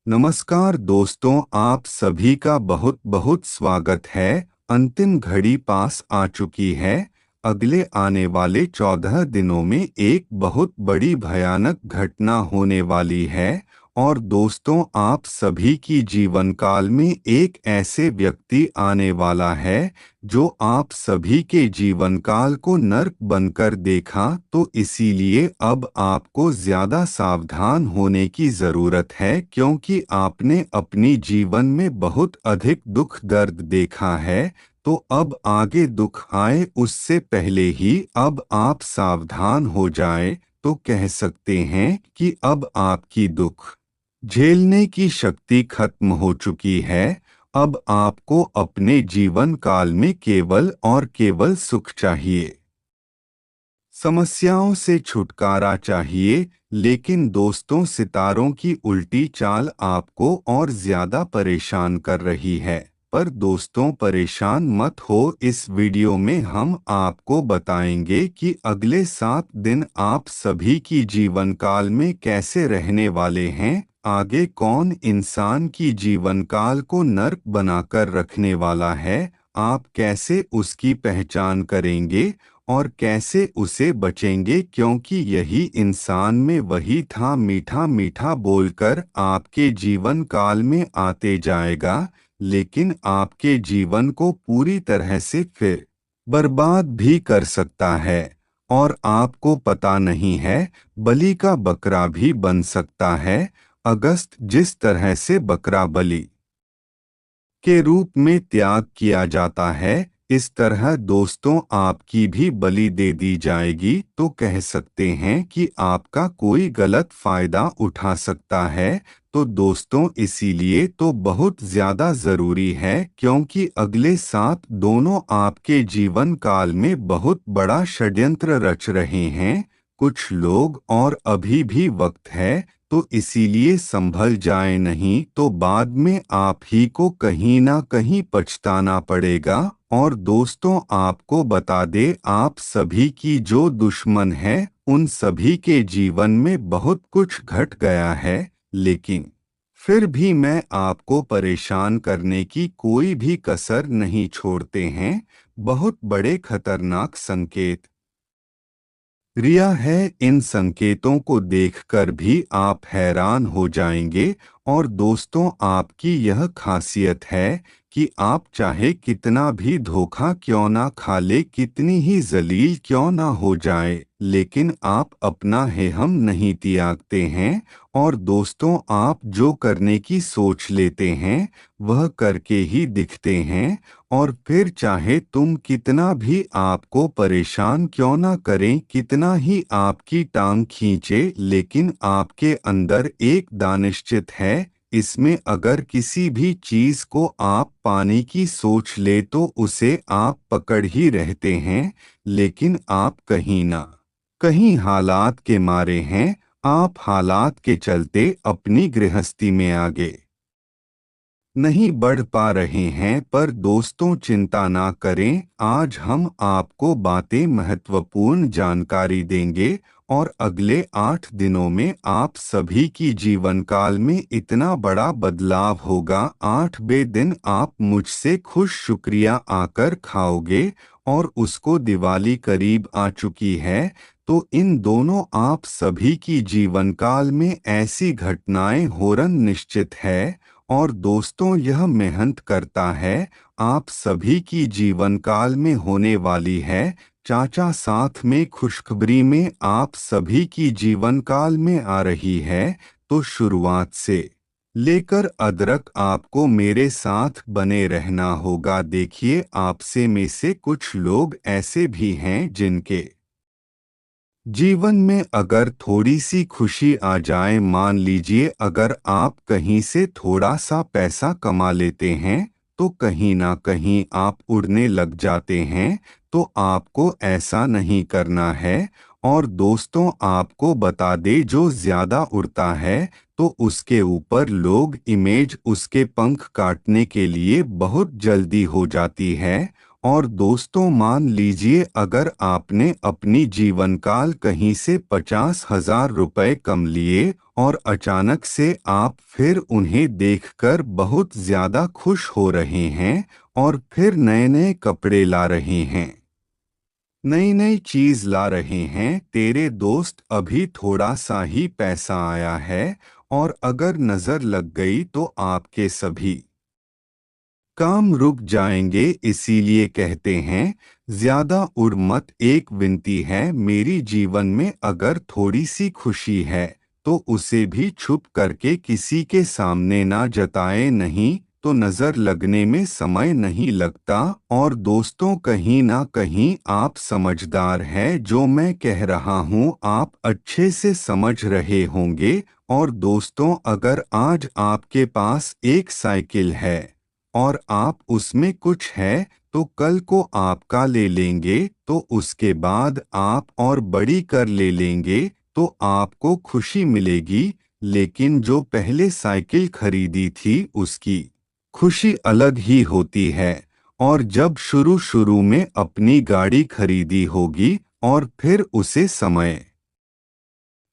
नमस्कार दोस्तों, आप सभी का बहुत बहुत स्वागत है। अंतिम घड़ी पास आ चुकी है। अगले आने वाले 14 दिनों में एक बहुत बड़ी भयानक घटना होने वाली है। और दोस्तों, आप सभी की जीवन काल में एक ऐसे व्यक्ति आने वाला है जो आप सभी के जीवन काल को नर्क बनकर देखा। तो इसीलिए अब आपको ज्यादा सावधान होने की जरूरत है, क्योंकि आपने अपनी जीवन में बहुत अधिक दुख दर्द देखा है। तो अब आगे दुख आए उससे पहले ही अब आप सावधान हो जाए तो कह सकते हैं कि अब आपकी दुख झेलने की शक्ति खत्म हो चुकी है। अब आपको अपने जीवन काल में केवल और केवल सुख चाहिए, समस्याओं से छुटकारा चाहिए। लेकिन दोस्तों, सितारों की उल्टी चाल आपको और ज्यादा परेशान कर रही है। पर दोस्तों, परेशान मत हो। इस वीडियो में हम आपको बताएंगे कि अगले 7 दिन आप सभी की जीवन काल में कैसे रहने वाले हैं। आगे कौन इंसान की जीवन काल को नर्क बनाकर रखने वाला है, आप कैसे उसकी पहचान करेंगे और कैसे उसे बचेंगे, क्योंकि यही इंसान में वही था मीठा मीठा बोलकर आपके जीवन काल में आते जाएगा, लेकिन आपके जीवन को पूरी तरह से फिर बर्बाद भी कर सकता है। और आपको पता नहीं है, बलि का बकरा भी बन सकता है। अगस्त जिस तरह से बकरा बलि के रूप में त्याग किया जाता है, इस तरह दोस्तों आपकी भी बलि दे दी जाएगी। तो कह सकते हैं कि आपका कोई गलत फायदा उठा सकता है। तो दोस्तों, इसीलिए तो बहुत ज्यादा जरूरी है, क्योंकि अगले 7 दोनों आपके जीवन काल में बहुत बड़ा षड्यंत्र रच रहे हैं कुछ लोग। और अभी भी वक्त है, तो इसीलिए संभल जाए, नहीं तो बाद में आप ही को कहीं ना कहीं पछताना पड़ेगा। और दोस्तों, आपको बता दे, आप सभी की जो दुश्मन है उन सभी के जीवन में बहुत कुछ घट गया है, लेकिन फिर भी मैं आपको परेशान करने की कोई भी कसर नहीं छोड़ते हैं। बहुत बड़े खतरनाक संकेत रिया है। इन संकेतों को देखकर भी आप हैरान हो जाएंगे। और दोस्तों, आपकी यह खासियत है कि आप चाहे कितना भी धोखा क्यों ना खा ले, कितनी ही जलील क्यों ना हो जाए, लेकिन आप अपना है हम नहीं त्यागते हैं। और दोस्तों, आप जो करने की सोच लेते हैं वह करके ही दिखते हैं। और फिर चाहे तुम कितना भी आपको परेशान क्यों ना करें, कितना ही आपकी टांग खींचे, लेकिन आपके अंदर एक दानिश्चित है। इसमें अगर किसी भी चीज को आप पाने की सोच ले तो उसे आप पकड़ ही रहते हैं, लेकिन आप कहीं ना कहीं हालात के मारे हैं। आप हालात के चलते अपनी गृहस्थी में आगे नहीं बढ़ पा रहे हैं। पर दोस्तों, चिंता ना करें, आज हम आपको बातें महत्वपूर्ण जानकारी देंगे। और अगले 8 दिनों में आप सभी की जीवन काल में इतना बड़ा बदलाव होगा। 8वें दिन आप मुझसे खुश शुक्रिया आकर खाओगे। और उसको दिवाली करीब आ चुकी है, तो इन दोनों आप सभी की जीवन काल में ऐसी घटनाएं होरन निश्चित है। और दोस्तों, यह मेहनत करता है आप सभी की जीवन काल में होने वाली है। चाचा साथ में खुशखबरी में आप सभी की जीवन काल में आ रही है। तो शुरुआत से लेकर अदरक आपको मेरे साथ बने रहना होगा। देखिए, आपसे में से कुछ लोग ऐसे भी हैं जिनके जीवन में अगर थोड़ी सी खुशी आ जाए, मान लीजिए अगर आप कहीं से थोड़ा सा पैसा कमा लेते हैं तो कहीं ना कहीं आप उड़ने लग जाते हैं। तो आपको ऐसा नहीं करना है। और दोस्तों, आपको बता दे, जो ज्यादा उड़ता है तो उसके ऊपर लोग इमेज उसके पंख काटने के लिए बहुत जल्दी हो जाती है। और दोस्तों, मान लीजिए अगर आपने अपनी जीवनकाल कहीं से 50,000 रुपए कम लिए और अचानक से आप फिर उन्हें देखकर बहुत ज्यादा खुश हो रहे हैं और फिर नए नए कपड़े ला रहे हैं, नई नई चीज ला रहे हैं। तेरे दोस्त, अभी थोड़ा सा ही पैसा आया है और अगर नजर लग गई तो आपके सभी काम रुक जाएंगे। इसीलिए कहते हैं, ज्यादा उड़ मत। एक विनती है मेरी, जीवन में अगर थोड़ी सी खुशी है तो उसे भी छुप करके किसी के सामने ना जताए, नहीं तो नजर लगने में समय नहीं लगता। और दोस्तों, कहीं ना कहीं आप समझदार हैं, जो मैं कह रहा हूँ आप अच्छे से समझ रहे होंगे। और दोस्तों, अगर आज आपके पास एक साइकिल है और आप उसमें कुछ है तो कल को आपका ले लेंगे, तो उसके बाद आप और बड़ी कर ले लेंगे तो आपको खुशी मिलेगी। लेकिन जो पहले साइकिल खरीदी थी उसकी खुशी अलग ही होती है। और जब शुरू शुरू में अपनी गाड़ी खरीदी होगी और फिर उसे समय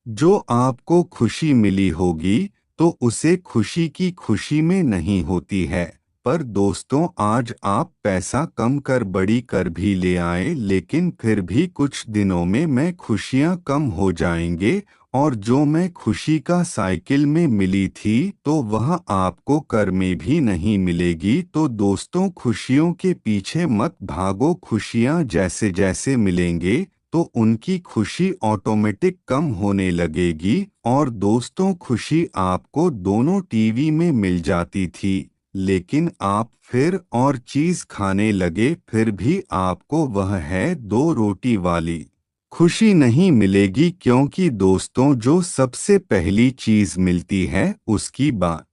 जो आपको खुशी मिली होगी तो उसे खुशी की खुशी में नहीं होती है। पर दोस्तों, आज आप पैसा कम कर बड़ी कर भी ले आए, लेकिन फिर भी कुछ दिनों में खुशियां कम हो जाएंगे। और जो मैं खुशी का साइकिल में मिली थी तो वह आपको कर में भी नहीं मिलेगी। तो दोस्तों, खुशियों के पीछे मत भागो। खुशियां जैसे जैसे मिलेंगे तो उनकी खुशी ऑटोमेटिक कम होने लगेगी। और दोस्तों, खुशी आपको दोनों टीवी में मिल जाती थी, लेकिन आप फिर और चीज खाने लगे, फिर भी आपको वह है दो रोटी वाली खुशी नहीं मिलेगी। क्योंकि दोस्तों, जो सबसे पहली चीज मिलती है उसकी बात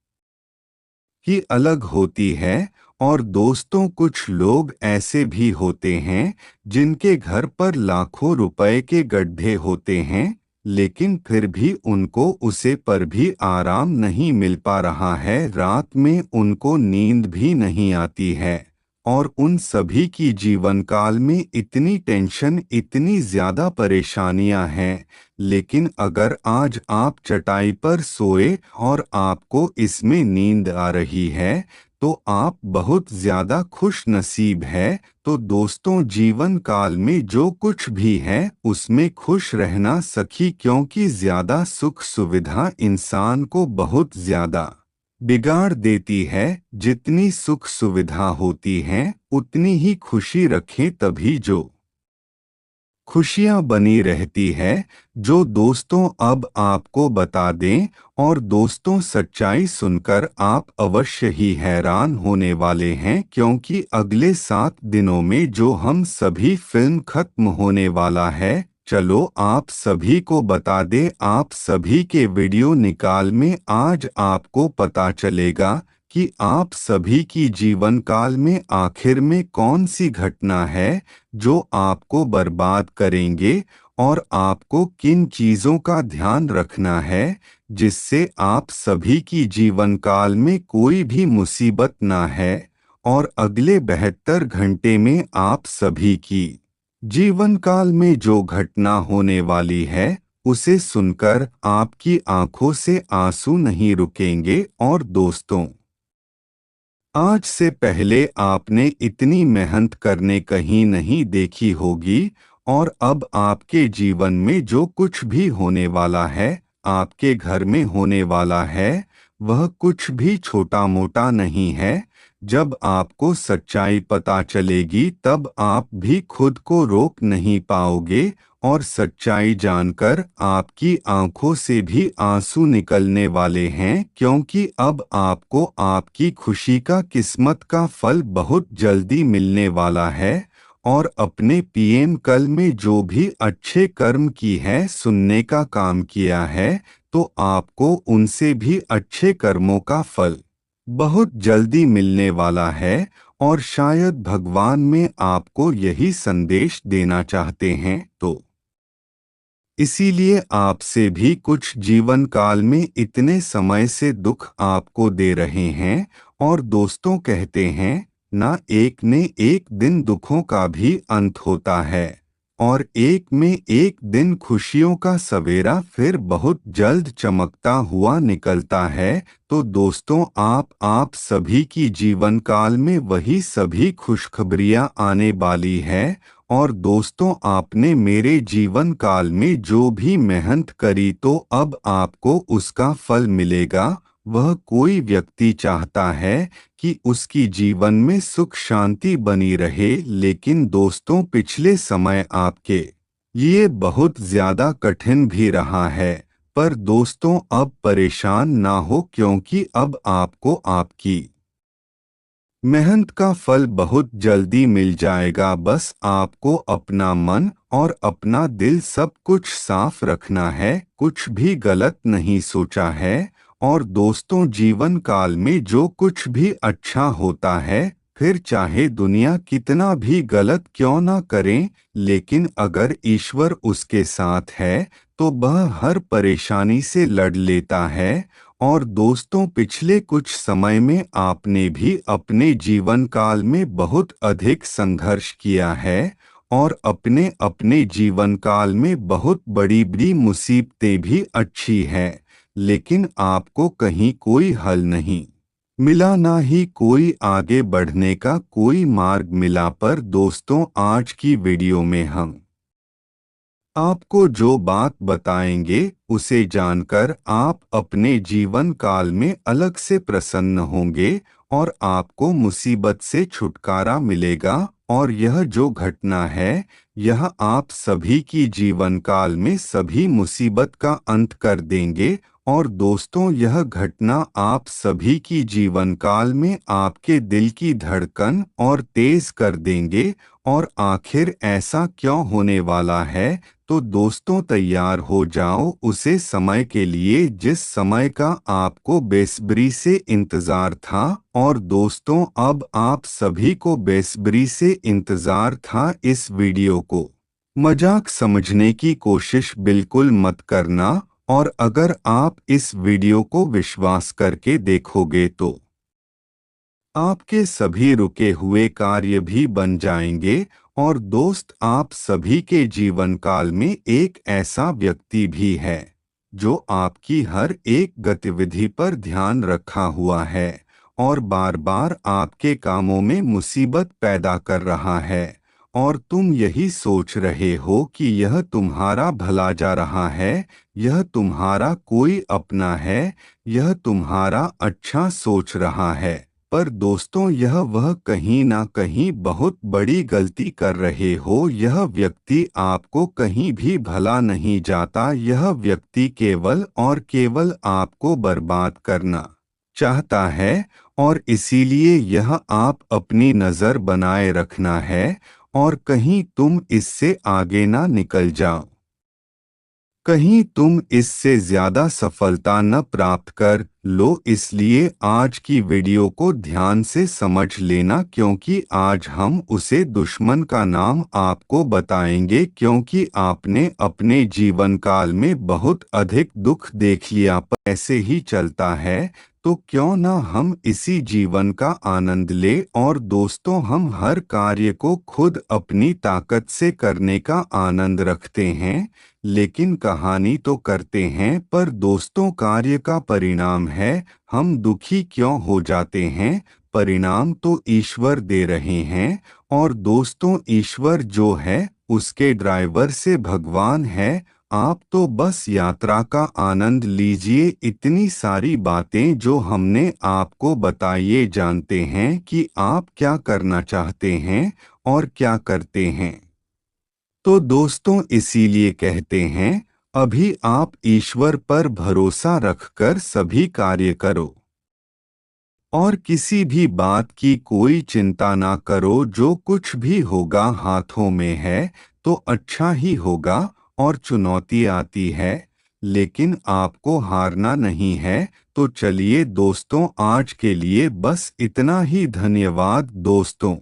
ही अलग होती है। और दोस्तों, कुछ लोग ऐसे भी होते हैं जिनके घर पर लाखों रुपए के गड्ढे होते हैं, लेकिन फिर भी उनको उसे पर भी आराम नहीं मिल पा रहा है, रात में उनको नींद भी नहीं आती है। और उन सभी की जीवन काल में इतनी टेंशन, इतनी ज्यादा परेशानियां हैं। लेकिन अगर आज आप चटाई पर सोए और आपको इसमें नींद आ रही है तो आप बहुत ज्यादा खुश नसीब है। तो दोस्तों, जीवन काल में जो कुछ भी है उसमें खुश रहना सखी, क्योंकि ज्यादा सुख सुविधा इंसान को बहुत ज्यादा बिगाड़ देती है। जितनी सुख सुविधा होती है उतनी ही खुशी रखें, तभी जो खुशियां बनी रहती है। जो दोस्तों अब आपको बता दें, और दोस्तों, सच्चाई सुनकर आप अवश्य ही हैरान होने वाले हैं, क्योंकि अगले 7 दिनों में जो हम सभी फिल्म खत्म होने वाला है। चलो आप सभी को बता दें, आप सभी के वीडियो निकाल में आज आपको पता चलेगा कि आप सभी की जीवन काल में आखिर में कौन सी घटना है जो आपको बर्बाद करेंगे, और आपको किन चीजों का ध्यान रखना है जिससे आप सभी की जीवन काल में कोई भी मुसीबत ना है। और अगले 72 घंटे में आप सभी की जीवन काल में जो घटना होने वाली है उसे सुनकर आपकी आंखों से आंसू नहीं रुकेंगे। और दोस्तों, आज से पहले आपने इतनी मेहनत करने कहीं नहीं देखी होगी। और अब आपके जीवन में जो कुछ भी होने वाला है, आपके घर में होने वाला है, वह कुछ भी छोटा मोटा नहीं है। जब आपको सच्चाई पता चलेगी तब आप भी खुद को रोक नहीं पाओगे, और सच्चाई जानकर आपकी आंखों से भी आंसू निकलने वाले हैं, क्योंकि अब आपको आपकी खुशी का, किस्मत का फल बहुत जल्दी मिलने वाला है। और अपने पीएम कल में जो भी अच्छे कर्म की है, सुनने का काम किया है, तो आपको उनसे भी अच्छे कर्मों का फल बहुत जल्दी मिलने वाला है। और शायद भगवान में आपको यही संदेश देना चाहते हैं, तो इसीलिए आपसे भी कुछ जीवन काल में इतने समय से दुख आपको दे रहे हैं। और दोस्तों, कहते हैं, ना एक ने एक दिन दुखों का भी अंत होता है और एक में एक दिन खुशियों का सवेरा फिर बहुत जल्द चमकता हुआ निकलता है। तो दोस्तों, आप सभी की जीवन काल में वही सभी खुशखबरियां आने वाली है। और दोस्तों, आपने मेरे जीवन काल में जो भी मेहनत करी तो अब आपको उसका फल मिलेगा। वह कोई व्यक्ति चाहता है कि उसकी जीवन में सुख शांति बनी रहे, लेकिन दोस्तों पिछले समय आपके ये बहुत ज्यादा कठिन भी रहा है। पर दोस्तों, अब परेशान ना हो, क्योंकि अब आपको आपकी मेहनत का फल बहुत जल्दी मिल जाएगा। बस आपको अपना मन और अपना दिल सब कुछ साफ रखना है, कुछ भी गलत नहीं सोचा है। और दोस्तों, जीवन काल में जो कुछ भी अच्छा होता है, फिर चाहे दुनिया कितना भी गलत क्यों ना करे, लेकिन अगर ईश्वर उसके साथ है तो वह हर परेशानी से लड़ लेता है। और दोस्तों, पिछले कुछ समय में आपने भी अपने जीवन काल में बहुत अधिक संघर्ष किया है और अपने अपने जीवन काल में बहुत बड़ी बड़ी मुसीबतें भी अच्छी हैं, लेकिन आपको कहीं कोई हल नहीं मिला, ना ही कोई आगे बढ़ने का कोई मार्ग मिला। पर दोस्तों, आज की वीडियो में हम आपको जो बात बताएंगे उसे जानकर आप अपने जीवन काल में अलग से प्रसन्न होंगे और आपको मुसीबत से छुटकारा मिलेगा। और यह जो घटना है, यह आप सभी की जीवन काल में सभी मुसीबत का अंत कर देंगे। और दोस्तों, यह घटना आप सभी की जीवन काल में आपके दिल की धड़कन और तेज कर देंगे। और आखिर ऐसा क्यों होने वाला है? तो दोस्तों, तैयार हो जाओ उसे समय के लिए जिस समय का आपको बेसब्री से इंतजार था। और दोस्तों, अब आप सभी को बेसब्री से इंतजार था। इस वीडियो को मजाक समझने की कोशिश बिल्कुल मत करना। और अगर आप इस वीडियो को विश्वास करके देखोगे तो आपके सभी रुके हुए कार्य भी बन जाएंगे। और दोस्त, आप सभी के जीवन काल में एक ऐसा व्यक्ति भी है जो आपकी हर एक गतिविधि पर ध्यान रखा हुआ है और बार बार आपके कामों में मुसीबत पैदा कर रहा है। और तुम यही सोच रहे हो कि यह तुम्हारा भला जा रहा है, यह तुम्हारा कोई अपना है, यह तुम्हारा अच्छा सोच रहा है। पर दोस्तों, यह वह कहीं ना कहीं बहुत बड़ी गलती कर रहे हो। यह व्यक्ति आपको कहीं भी भला नहीं जाता, यह व्यक्ति केवल और केवल आपको बर्बाद करना चाहता है। और इसीलिए यह आप अपनी नज़र बनाए रखना है और कहीं तुम इससे आगे ना निकल जाओ, कहीं तुम इससे ज्यादा सफलता न प्राप्त कर लो। इसलिए आज की वीडियो को ध्यान से समझ लेना, क्योंकि आज हम उसे दुश्मन का नाम आपको बताएंगे, क्योंकि आपने अपने जीवन काल में बहुत अधिक दुख देख लिया। पर ऐसे ही चलता है तो क्यों ना हम इसी जीवन का आनंद ले। और दोस्तों, हम हर कार्य को खुद अपनी ताकत से करने का आनंद रखते हैं, लेकिन कहानी तो करते हैं, पर दोस्तों कार्य का परिणाम है हम दुखी क्यों हो जाते हैं। परिणाम तो ईश्वर दे रहे हैं। और दोस्तों, ईश्वर जो है उसके ड्राइवर से भगवान है। आप तो बस यात्रा का आनंद लीजिए। इतनी सारी बातें जो हमने आपको बताइए, जानते हैं कि आप क्या करना चाहते हैं और क्या करते हैं। तो दोस्तों, इसीलिए कहते हैं अभी आप ईश्वर पर भरोसा रखकर सभी कार्य करो और किसी भी बात की कोई चिंता ना करो। जो कुछ भी होगा हाथों में है तो अच्छा ही होगा। और चुनौती आती है, लेकिन आपको हारना नहीं है। तो चलिए दोस्तों, आज के लिए बस इतना ही। धन्यवाद दोस्तों।